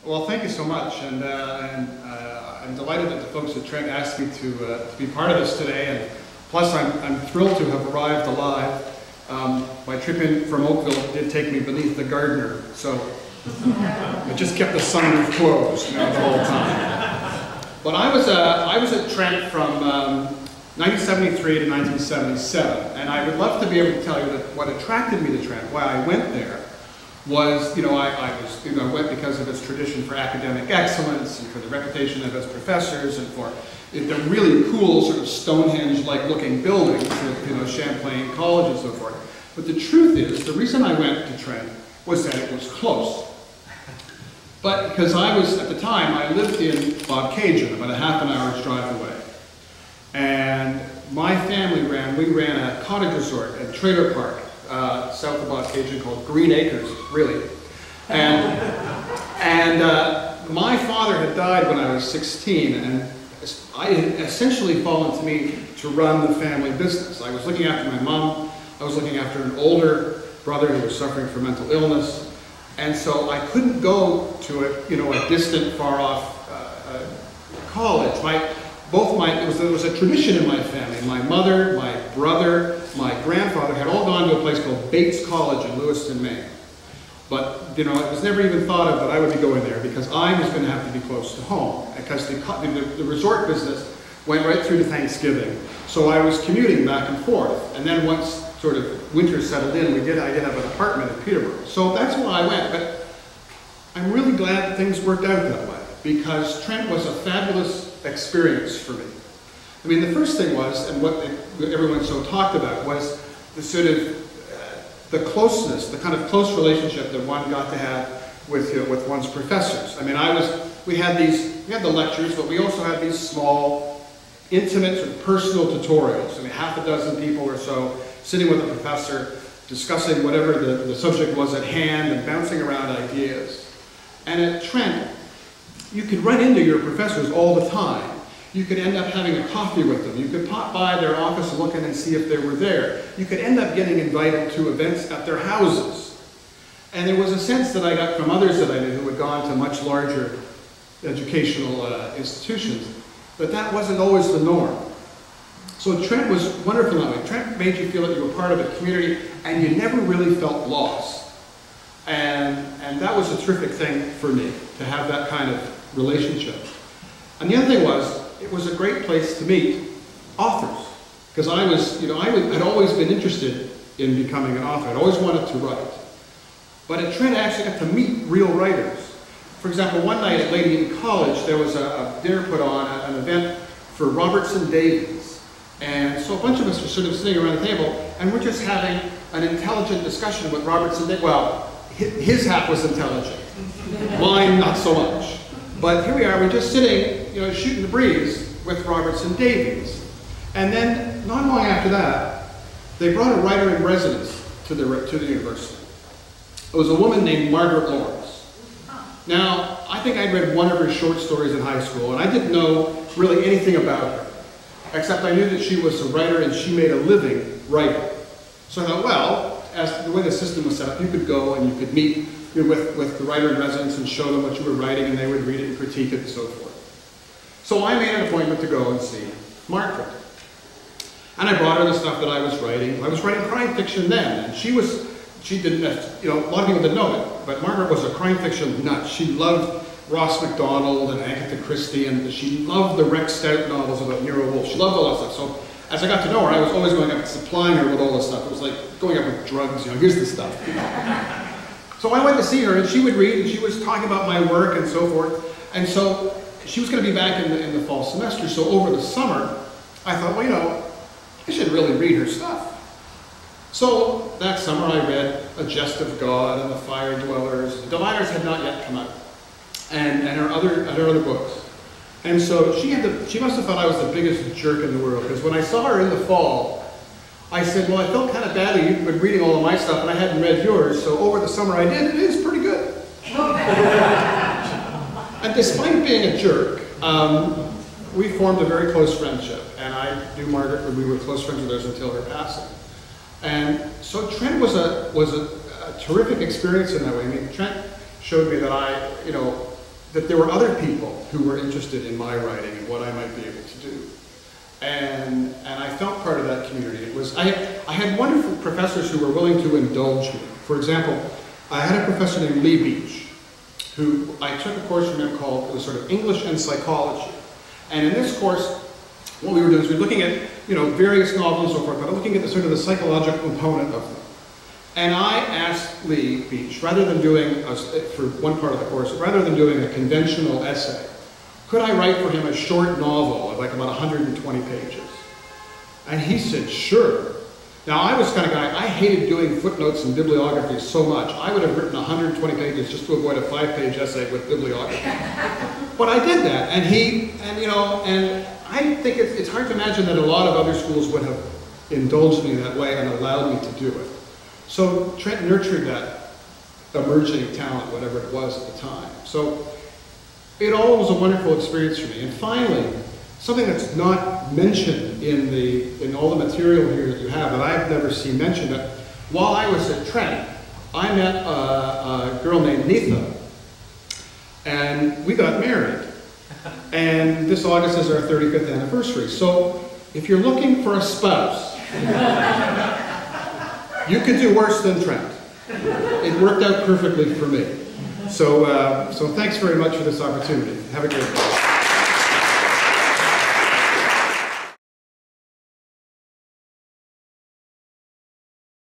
Well, thank you so much, and I'm delighted that the folks at Trent asked me to be part of this today, and plus I'm thrilled to have arrived alive. My trip in from Oakville did take me beneath the Gardner, so it just kept the sunroof closed, the whole time. But I was at Trent from 1973 to 1977, and I would love to be able to tell you that what attracted me to Trent, why I went there, was, I went because of its tradition for academic excellence and for the reputation of its professors and for the really cool sort of Stonehenge-like looking buildings at, Champlain College and so forth. But the truth is, the reason I went to Trent was that it was close. But because at the time, I lived in Bobcaygeon, about a half an hour's drive away. And my family we ran a cottage resort and trailer park south of Bobcaygeon called Green Acres, really. And my father had died when I was 16, and I had essentially fallen to me to run the family business. I was looking after my mom, I was looking after an older brother who was suffering from mental illness, and so I couldn't go to a distant, far-off college. There was a tradition in my family. My mother, my brother, my grandfather had all gone to a place called Bates College in Lewiston, Maine. But it was never even thought of that I would be going there because I was going to have to be close to home because the resort business went right through to Thanksgiving. So I was commuting back and forth. And then once sort of winter settled in, I did have an apartment in Peterborough. So that's why I went. But I'm really glad things worked out that way because Trent was a fabulous experience for me. I mean, the first thing was, and what everyone so talked about, was the sort of the closeness, the kind of close relationship that one got to have with one's professors. I mean, we had the lectures, but we also had these small, intimate, sort of personal tutorials. I mean, half a dozen people or so sitting with a professor, discussing whatever the subject was at hand and bouncing around ideas. And at Trent, you could run into your professors all the time. You could end up having a coffee with them. You could pop by their office and look in and see if they were there. You could end up getting invited to events at their houses. And there was a sense that I got from others that I knew who had gone to much larger educational institutions, that wasn't always the norm. So Trent was wonderful that way. Trent made you feel that you were part of a community and you never really felt lost. And that was a terrific thing for me, to have that kind of relationship. And the other thing was, it was a great place to meet authors. Because I'd always been interested in becoming an author. I'd always wanted to write. But at Trent, I actually got to meet real writers. For example, one night at Lady Eaton College, there was a dinner put on, an event for Robertson Davies. And so a bunch of us were sort of sitting around the table, and we're just having an intelligent discussion with Robertson Davies. Well, his half was intelligent. Mine, not so much. But here we are, we're just sitting, shooting the breeze with Robertson Davies. And then, not long after that, they brought a writer in residence to the university. It was a woman named Margaret Lawrence. Now, I think I'd read one of her short stories in high school, and I didn't know really anything about her, except I knew that she was a writer and she made a living writing. So I thought, well, as the way the system was set up, you could go and you could meet with the writer in residence and show them what you were writing, and they would read it and critique it and so forth. So I made an appointment to go and see Margaret. And I brought her the stuff that I was writing. I was writing crime fiction then, and she didn't, a lot of people didn't know it, but Margaret was a crime fiction nut. She loved Ross MacDonald and Agatha Christie, and she loved the Rex Stout novels about Nero Wolfe. She loved all that stuff. So as I got to know her, I was always going up and supplying her with all this stuff. It was like going up with drugs, here's the stuff. So I went to see her, and she would read, and she was talking about my work and so forth. And so she was going to be back in the fall semester. So over the summer, I thought, well, I should really read her stuff. So that summer I read A Jest of God and The Fire Dwellers. The Dividers had not yet come out, and her other books. And so she must have thought I was the biggest jerk in the world, because when I saw her in the fall, I said, well, I felt kind of badly. You've been reading all of my stuff, and I hadn't read yours, so over the summer I did. It is pretty good. And despite being a jerk, we formed a very close friendship, and I knew Margaret, we were close friends with her until her passing. And so Trent was a terrific experience in that way. I mean, Trent showed me that that there were other people who were interested in my writing and what I might be able to do. And I felt part of that community. I had wonderful professors who were willing to indulge me. For example, I had a professor named Lee Beach, who I took a course from him called, it was sort of English and Psychology. And in this course, what we were doing is we were looking at, various novels and so forth, but looking at the sort of the psychological component of them. And I asked Lee Beach, rather than doing, for one part of the course, rather than doing a conventional essay, could I write for him a short novel of like about 120 pages? And he said, sure. Now I was the kind of guy, I hated doing footnotes and bibliography so much. I would have written 120 pages just to avoid a 5-page essay with bibliography. But I did that, and I think it's hard to imagine that a lot of other schools would have indulged me in that way and allowed me to do it. So Trent nurtured that emerging talent, whatever it was at the time. So it all was a wonderful experience for me. And finally, something that's not mentioned in all the material here that you have, that I've never seen mentioned, but while I was at Trent, I met a girl named Neetha, and we got married. And this August is our 35th anniversary. So if you're looking for a spouse, you could do worse than Trent. It worked out perfectly for me. So thanks very much for this opportunity. Have a great day.